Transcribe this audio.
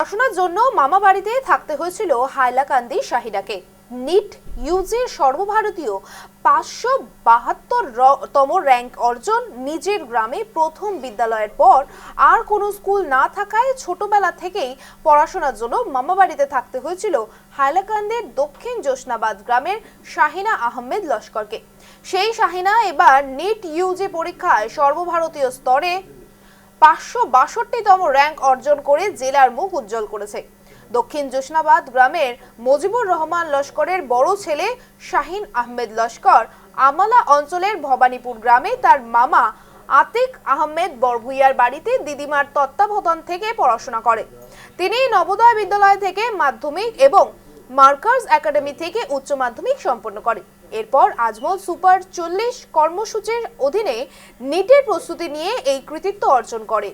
পড়াশোনার জন্য মামা বাড়িতে থাকতে হয়েছিল হাইলাকান্দি শাহিনাকে। নিট ইউজির সর্বভারতীয় 572তম র্যাঙ্ক অর্জন, নিজের গ্রামে প্রথম বিদ্যালয়ের পর আর কোনো স্কুল না থাকায় ছোটবেলা থেকেই পড়াশোনার জন্য মামা বাড়িতে থাকতে হয়েছিল হাইলাকান্দির দক্ষিণ জোসনাবাদ গ্রামের শাহিনা আহমেদ লস্করকে। সেই শাহিনা এবার নিট ইউজি পরীক্ষায় সর্বভারতীয় স্তরে 562তম র্যাঙ্ক অর্জন করে জেলার মুখ উজ্জ্বল করেছে। দক্ষিণ জোসনাবাদ গ্রামের মজিবুর রহমান লস্করের বড় ছেলে শাহিন আহমেদ লস্কর আমালা অঞ্চলের ভবানীপুর গ্রামে তার মামা আতিক আহমেদ বরভুইয়ার বাড়িতে দিদিমার তত্ত্বাবধান থেকে পড়াশোনা করে। তিনি নবোদয় বিদ্যালয় থেকে মাধ্যমিক এবং মার্কার্স একাডেমি থেকে উচ্চ মাধ্যমিক সম্পন্ন করে। এরপর আজমল সুপার 40 কর্মসূচির অধীনে নিটের প্রস্তুতি নিয়ে এই কৃতিত্ব অর্জন করে।